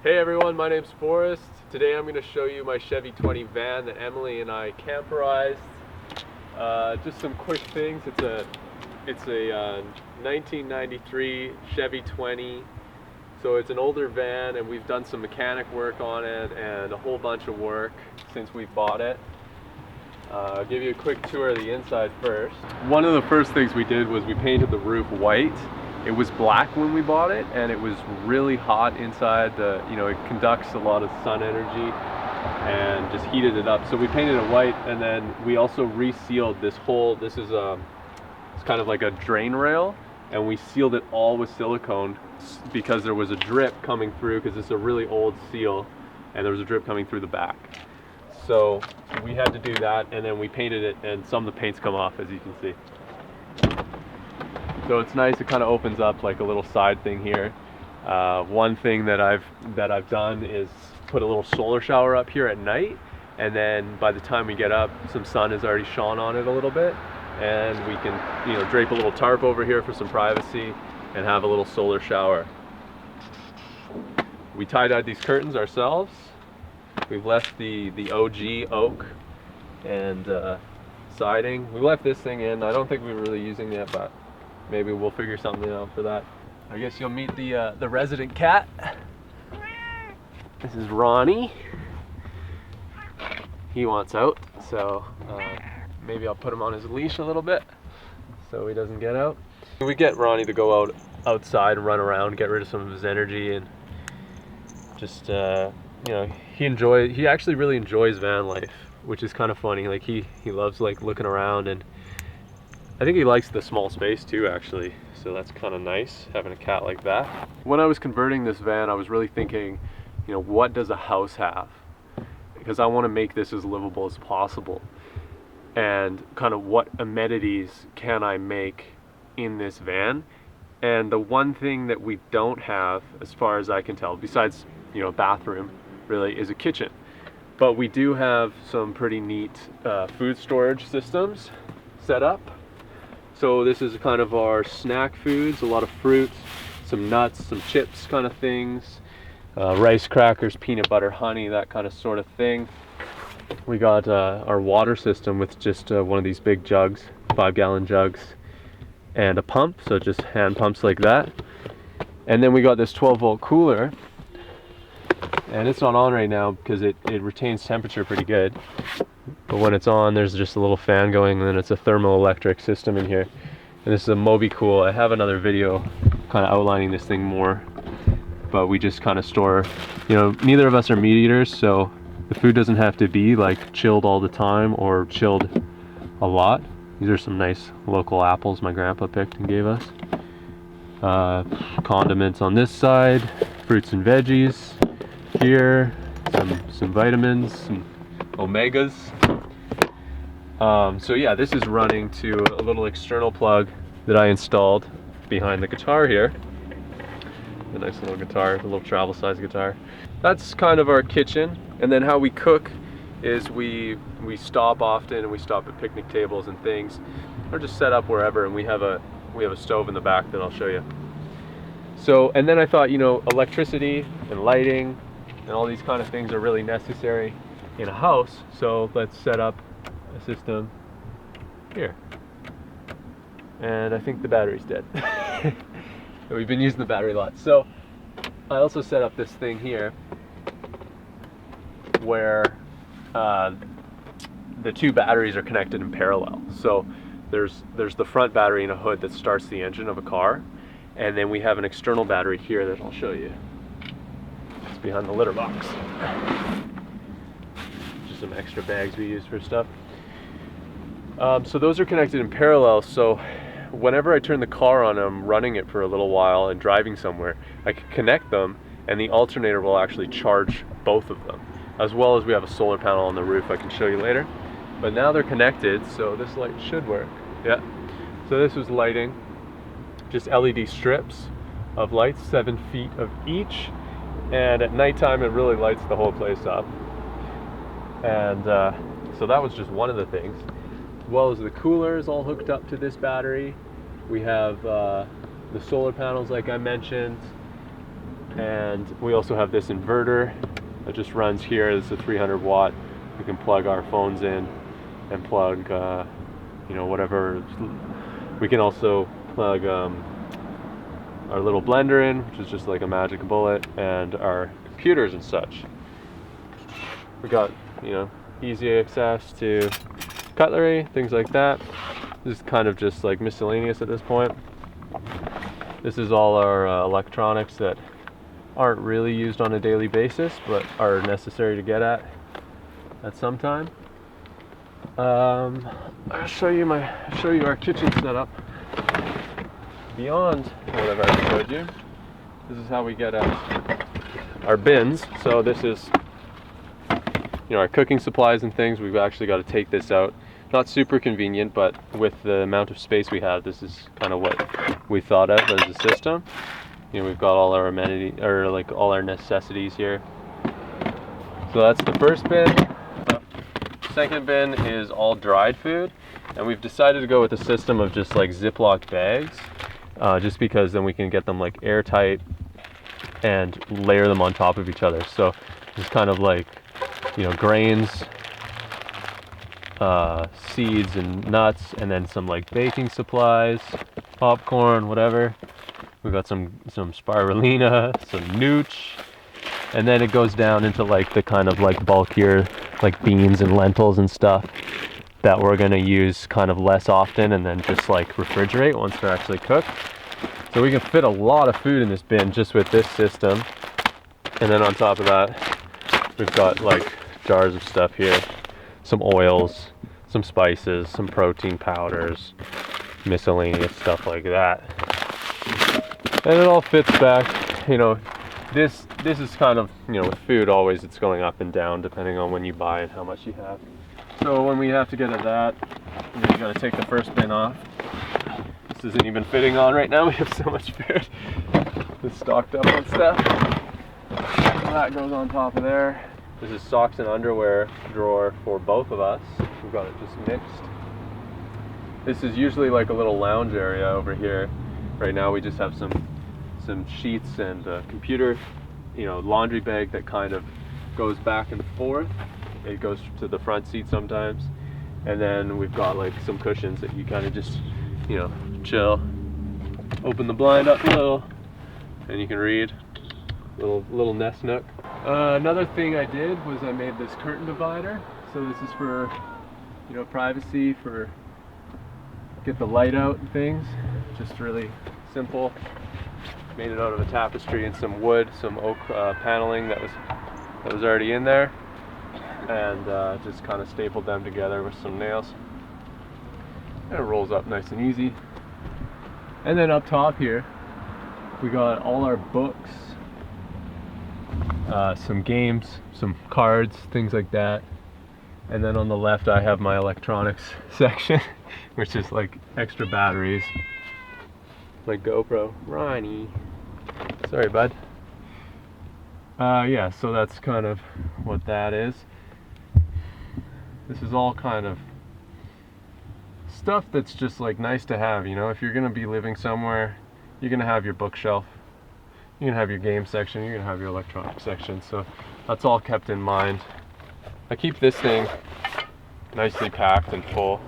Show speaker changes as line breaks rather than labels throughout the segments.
Hey everyone, my name's Forrest. Today I'm going to show you my Chevy 20 van that Emily and I camperized. Just some quick things. It's a 1993 Chevy 20. So it's an older van and we've done some mechanic work on it and a whole bunch of work since we bought it. I'll give you a quick tour of the inside first. One of the first things we did was we painted the roof white. It was black when we bought it, and it was really hot inside. It conducts a lot of sun energy and just heated it up. So we painted it white, and then we also resealed this whole, it's kind of like a drain rail, and we sealed it all with silicone because there was a drip coming through, because it's a really old seal, and there was a drip coming through the back. So we had to do that, and then we painted it, and some of the paint's come off, as you can see. So it's nice. It kind of opens up like a little side thing here. One thing that I've done is put a little solar shower up here at night, and then by the time we get up, some sun has already shone on it a little bit, and we can drape a little tarp over here for some privacy and have a little solar shower. We tie-dyed these curtains ourselves. We've left the OG oak and siding. We left this thing in. I don't think we were really using it, but maybe we'll figure something out for that. I guess you'll meet the resident cat. This is Ronnie. He wants out, so maybe I'll put him on his leash a little bit so he doesn't get out. We get Ronnie to go outside and run around, get rid of some of his energy, and just he actually really enjoys van life, which is kind of funny. Like he loves like looking around, and I think he likes the small space too, actually. So that's kind of nice, having a cat like that. When I was converting this van, I was really thinking, what does a house have? Because I want to make this as livable as possible. And kind of what amenities can I make in this van? And the one thing that we don't have, as far as I can tell, besides, a bathroom, really, is a kitchen. But we do have some pretty neat food storage systems set up. So this is kind of our snack foods, a lot of fruits, some nuts, some chips kind of things, rice crackers, peanut butter, honey, that kind of sort of thing. We got our water system with just one of these big jugs, 5-gallon jugs, and a pump, so just hand pumps like that. And then we got this 12-volt cooler, and it's not on right now because it retains temperature pretty good. But when it's on, there's just a little fan going, and then it's a thermoelectric system in here. And this is a MobiCool. I have another video kind of outlining this thing more, but we just kind of store, neither of us are meat eaters, so the food doesn't have to be like chilled all the time or chilled a lot. These are some nice local apples my grandpa picked and gave us. Condiments on this side, fruits and veggies here, some vitamins, some omegas. So yeah, this is running to a little external plug that I installed behind the guitar here. A nice little guitar, a little travel size guitar. That's kind of our kitchen. And then how we cook is we stop often, and we stop at picnic tables and things, or just set up wherever, and we have a stove in the back that I'll show you. So, and then I thought, electricity and lighting and all these kind of things are really necessary in a house, so let's set up a system here. And I think the battery's dead. We've been using the battery a lot. So I also set up this thing here where the two batteries are connected in parallel. So there's the front battery in a hood that starts the engine of a car, and then we have an external battery here that I'll show you. It's behind the litter box. Just some extra bags we use for stuff. So those are connected in parallel, so whenever I turn the car on, I'm running it for a little while and driving somewhere, I can connect them, and the alternator will actually charge both of them. As well as we have a solar panel on the roof I can show you later. But now they're connected, so this light should work. Yeah. So this was lighting, just LED strips of lights, 7 feet of each, and at nighttime it really lights the whole place up. And so that was just one of the things. As well as the cooler is all hooked up to this battery. We have the solar panels like I mentioned. And we also have this inverter that just runs here. It's a 300 watt. We can plug our phones in and plug, you know, whatever. We can also plug our little blender in, which is just like a magic bullet, and our computers and such. We got, you know, easy access to cutlery, things like that. This is kind of just like miscellaneous at this point. This is all our electronics that aren't really used on a daily basis, but are necessary to get at some time. I'll show you our kitchen setup. Beyond what I've already showed you, this is how we get at our bins. So this is, you know, our cooking supplies and things. We've actually got to take this out. Not super convenient, but with the amount of space we have, this is kind of what we thought of as a system. You know, we've got all our amenities, or like all our necessities here. So that's the first bin. Second bin is all dried food, and we've decided to go with a system of just like Ziploc bags, just because then we can get them like airtight and layer them on top of each other. So it's kind of like, you know, grains, seeds and nuts, and then some like baking supplies, popcorn, whatever. We've got some spirulina, some nooch, and then it goes down into like the kind of like bulkier like beans and lentils and stuff that we're gonna use kind of less often, and then just like refrigerate once they're actually cooked. So we can fit a lot of food in this bin just with this system. And then on top of that, we've got like jars of stuff here, some oils, some spices, some protein powders, miscellaneous stuff like that. And it all fits back. You know, this is kind of, you know, with food always it's going up and down depending on when you buy and how much you have. So when we have to get at that, you know, you gotta take the first bin off. This isn't even fitting on right now. We have so much food. It's stocked up on stuff. So that goes on top of there. This is socks and underwear drawer for both of us. We've got it just mixed. This is usually like a little lounge area over here. Right now we just have some sheets and a computer, you know, laundry bag that kind of goes back and forth. It goes to the front seat sometimes. And then we've got like some cushions that you kind of just, you know, chill. Open the blind up a little and you can read. Little nest nook. Another thing I did was I made this curtain divider. So this is for, you know, privacy, for get the light out and things. Just really simple. Made it out of a tapestry and some wood, some oak paneling that was already in there, and just kind of stapled them together with some nails. And it rolls up nice and easy. And then up top here, we got all our books, some games, some cards, things like that. And then on the left I have my electronics section, which is like extra batteries. My GoPro. Ronnie. Sorry, bud. Yeah, so that's kind of what that is. This is all kind of stuff that's just like nice to have, you know. If you're gonna be living somewhere, you're gonna have your bookshelf, you're gonna have your game section, you're gonna have your electronic section. So that's all kept in mind. I keep this thing nicely packed and full.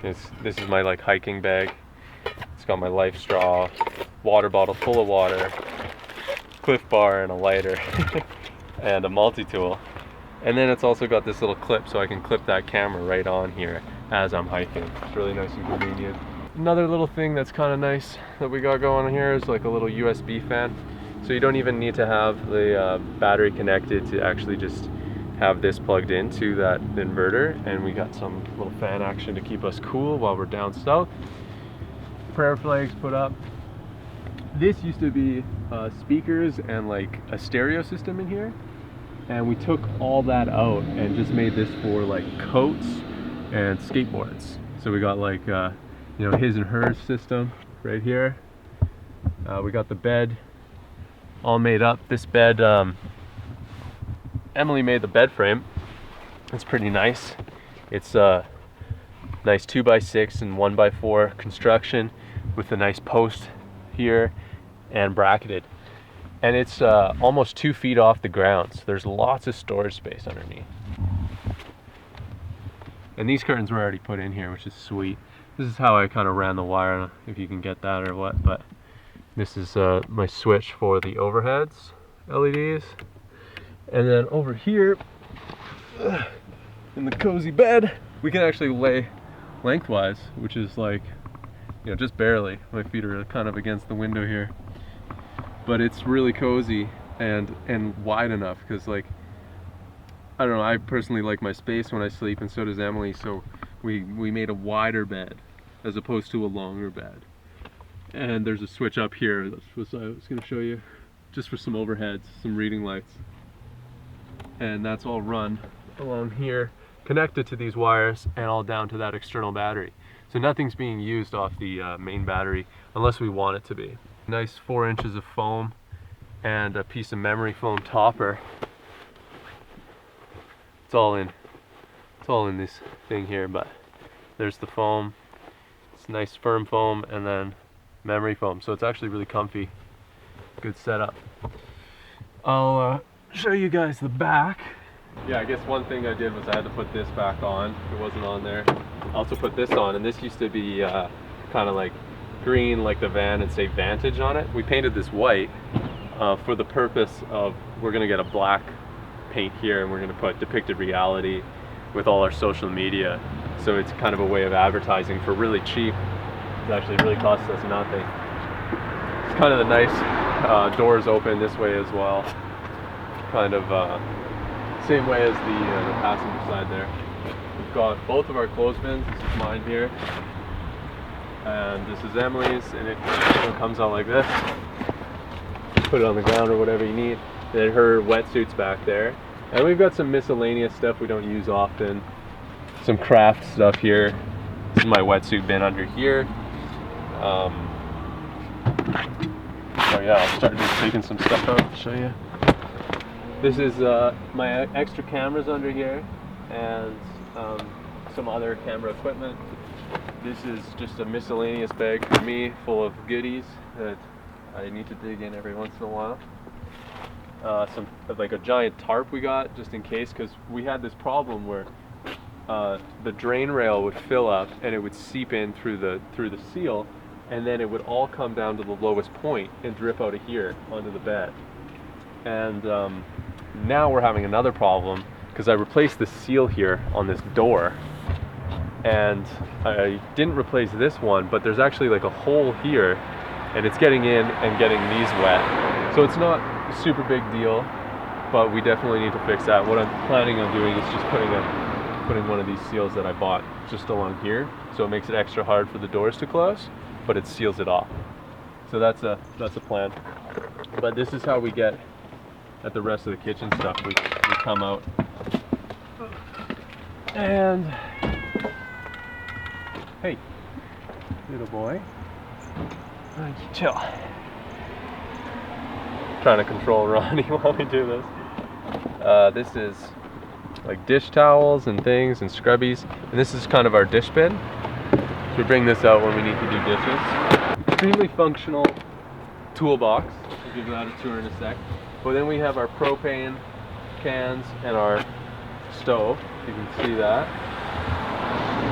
This is my like hiking bag. It's got my life straw, water bottle full of water, Cliff Bar and a lighter, and a multi-tool. And then it's also got this little clip so I can clip that camera right on here as I'm hiking. It's really nice and convenient. Another little thing that's kind of nice that we got going here is like a little USB fan. So you don't even need to have the battery connected to actually just have this plugged into that inverter. And we got some little fan action to keep us cool while we're down south. Prayer flags put up. This used to be speakers and like a stereo system in here, and we took all that out and just made this for like coats and skateboards. So we got like you know, his and hers system right here. We got the bed all made up. This bed, Emily made the bed frame. It's pretty nice. It's nice 2x6 and 1x4 construction with a nice post here and bracketed. and it's almost 2 feet off the ground, so there's lots of storage space underneath. And these curtains were already put in here, which is sweet. This is how I kind of ran the wire, I don't know if you can get that or what, but this is my switch for the overheads LEDs. And then over here, in the cozy bed, we can actually lay lengthwise, which is like, you know, just barely. My feet are kind of against the window here. But it's really cozy and wide enough, because like, I don't know, I personally like my space when I sleep, and so does Emily, so we made a wider bed as opposed to a longer bed. And there's a switch up here, that's what I was going to show you, just for some overheads, some reading lights. And that's all run along here, connected to these wires, and all down to that external battery. So nothing's being used off the main battery unless we want it to be. Nice 4 inches of foam and a piece of memory foam topper. It's all in this thing here, but there's the foam. It's nice firm foam and then memory foam, so it's actually really comfy. Good setup. I'll show you guys the back. Yeah, I guess one thing I did was I had to put this back on. It wasn't on there. I also put this on, and this used to be kind of like green, like the van, and say Vantage on it. We painted this white for the purpose of, we're gonna get a black paint here, and we're gonna put Depicted reality with all our social media. So it's kind of a way of advertising for really cheap. It actually really costs us nothing. It's kind of the nice doors open this way as well. Kind of same way as the passenger side there. We've got both of our clothesbins. This is mine here, and this is Emily's, and it comes out like this. Put it on the ground or whatever you need. Then her wetsuit's back there, and we've got some miscellaneous stuff we don't use often. Some craft stuff here. This is my wetsuit bin under here. Oh yeah, I'll start just taking some stuff out. I'll show you. This is my extra cameras under here, and some other camera equipment. This is just a miscellaneous bag for me, full of goodies that I need to dig in every once in a while. Some like a giant tarp we got just in case, because we had this problem where the drain rail would fill up and it would seep in through the seal, and then it would all come down to the lowest point and drip out of here onto the bed. And now we're having another problem because I replaced the seal here on this door, and I didn't replace this one, but there's actually like a hole here, and it's getting in and getting these wet. So it's not a super big deal, but we definitely need to fix that. What I'm planning on doing is just putting one of these seals that I bought just along here, so it makes it extra hard for the doors to close, but it seals it off. So that's a plan. But this is how we get at the rest of the kitchen stuff. We come out, and hey, little boy, chill. Trying to control Ronnie while we do this. This is like dish towels and things and scrubbies, and this is kind of our dish bin. So we bring this out when we need to do dishes. Extremely functional toolbox. I'll give that a tour in a sec. But then we have our propane cans and our stove. You can see that.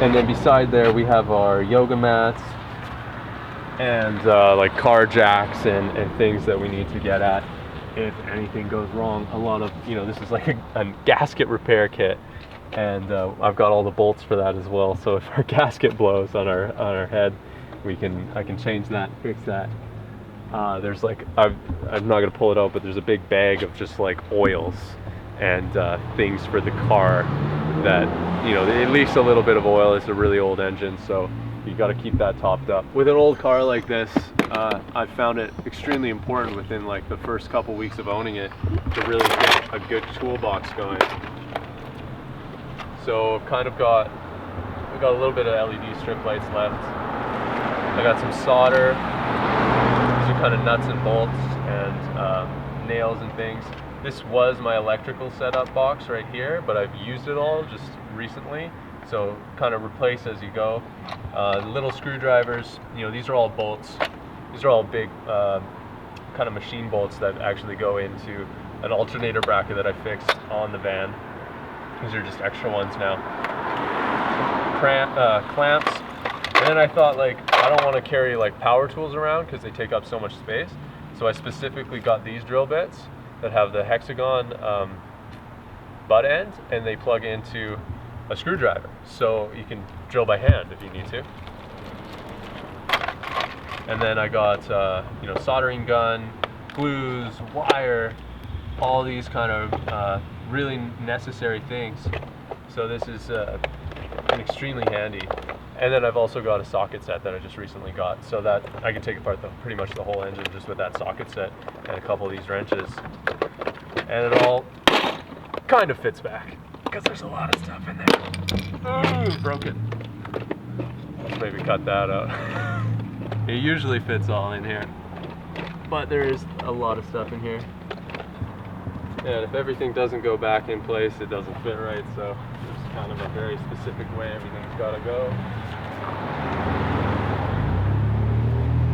And then beside there we have our yoga mats and like car jacks and things that we need to get at if anything goes wrong. A lot of, you know, this is like a gasket repair kit, and I've got all the bolts for that as well. So if our gasket blows on our head, I can change that, fix that. There's like, I'm not gonna pull it out, but there's a big bag of just like oils and things for the car that, you know, at least a little bit of oil. It's a really old engine, so you got to keep that topped up. With an old car like this, I found it extremely important within like the first couple weeks of owning it to really get a good toolbox going. So I've kind of got a little bit of LED strip lights left. I got some solder. These are kind of nuts and bolts and nails and things. This was my electrical setup box right here, but I've used it all just recently, so kind of replace as you go. Little screwdrivers, you know, these are all bolts. These are all big kind of machine bolts that actually go into an alternator bracket that I fixed on the van. These are just extra ones now. Clamps. And then I thought, like, I don't want to carry like power tools around because they take up so much space. So I specifically got these drill bits that have the hexagon butt end, and they plug into a screwdriver. So you can drill by hand if you need to. And then I got, you know, soldering gun, glues, wire, all these kind of really necessary things. So this is extremely handy. And then I've also got a socket set that I just recently got, so that I can take apart pretty much the whole engine just with that socket set and a couple of these wrenches. And it all kind of fits back, because there's a lot of stuff in there. Ooh, broke it. Let's maybe cut that out. It usually fits all in here, but there is a lot of stuff in here. And if everything doesn't go back in place, it doesn't fit right, so there's kind of a very specific way everything's got to go.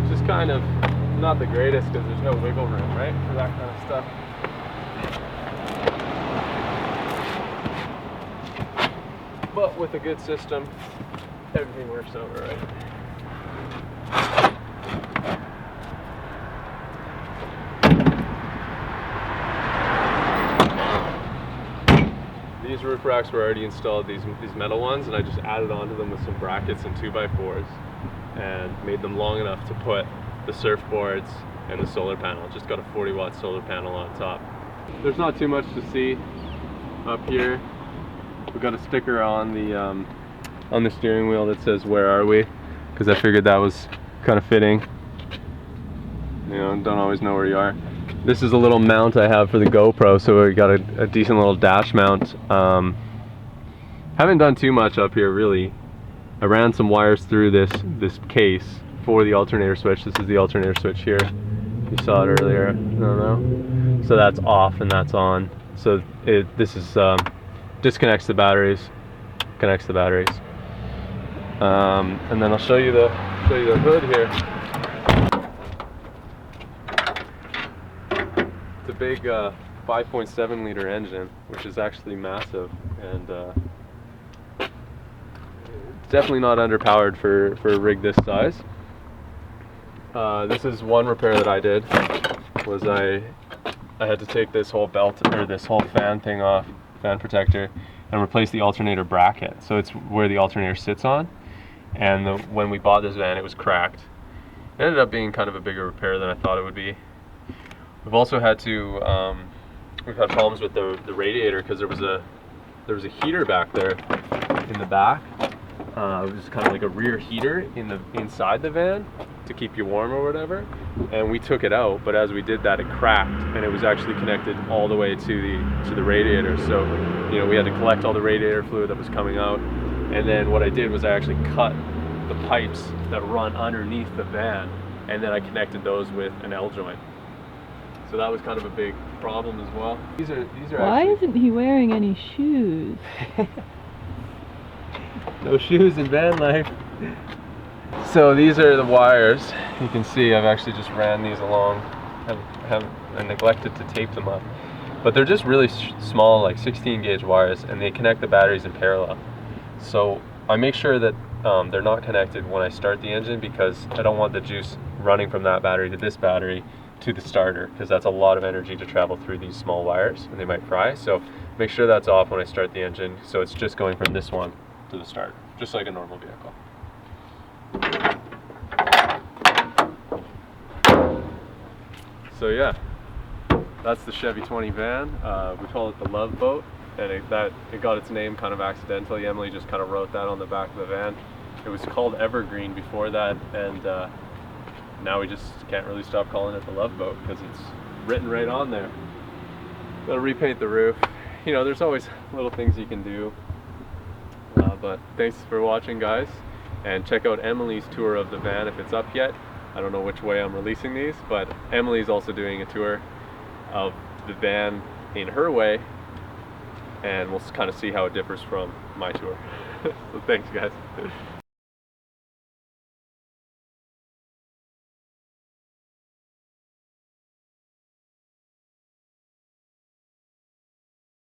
It's just kind of not the greatest because there's no wiggle room, right, for that kind of stuff. But with a good system, everything works out right. These roof racks were already installed, these metal ones, and I just added onto them with some brackets and 2x4s and made them long enough to put the surfboards and the solar panel. Just got a 40-watt solar panel on top. There's not too much to see up here. We've got a sticker on the steering wheel that says "Where are we?" because I figured that was kind of fitting. You know, don't always know where you are. This is a little mount I have for the GoPro, so we got a decent little dash mount. Haven't done too much up here really. I ran some wires through this case for the alternator switch. This is the alternator switch here. You saw it earlier. I don't know. So that's off and that's on. So this is disconnects the batteries, connects the batteries, and then I'll show you the hood here. It's a big 5.7 liter engine, which is actually massive, and definitely not underpowered for a rig this size. This is one repair that I did. Was I had to take this whole belt or this whole fan thing off, fan protector, and replace the alternator bracket. So it's where the alternator sits on. And when we bought this van, it was cracked. It ended up being kind of a bigger repair than I thought it would be. We've also had to we've had problems with the radiator because there was a heater back there in the back. It was kind of like a rear heater inside the van to keep you warm or whatever, and we took it out, but as we did that, it cracked, and it was actually connected all the way to the radiator. So, you know, we had to collect all the radiator fluid that was coming out, and then what I did was I actually cut the pipes that run underneath the van, and then I connected those with an L joint. So that was kind of a big problem as well. These are
Why isn't he wearing any shoes?
No shoes in van life. So these are the wires. You can see I've actually just ran these along. I neglected to tape them up. But they're just really small, like 16 gauge wires, and they connect the batteries in parallel. So I make sure that they're not connected when I start the engine, because I don't want the juice running from that battery to this battery to the starter, because that's a lot of energy to travel through these small wires and they might fry. So make sure that's off when I start the engine, so it's just going from this one to the starter, just like a normal vehicle. So yeah, that's the Chevy 20 van. We call it the Love Boat, and it got its name kind of accidentally. Emily just kind of wrote that on the back of the van. It was called Evergreen before that, and now we just can't really stop calling it the Love Boat because it's written right on there. Gotta repaint the roof. You know, there's always little things you can do. But thanks for watching, guys, and check out Emily's tour of the van if it's up yet. I don't know which way I'm releasing these, but Emily's also doing a tour of the van in her way, and we'll kind of see how it differs from my tour. So thanks, guys.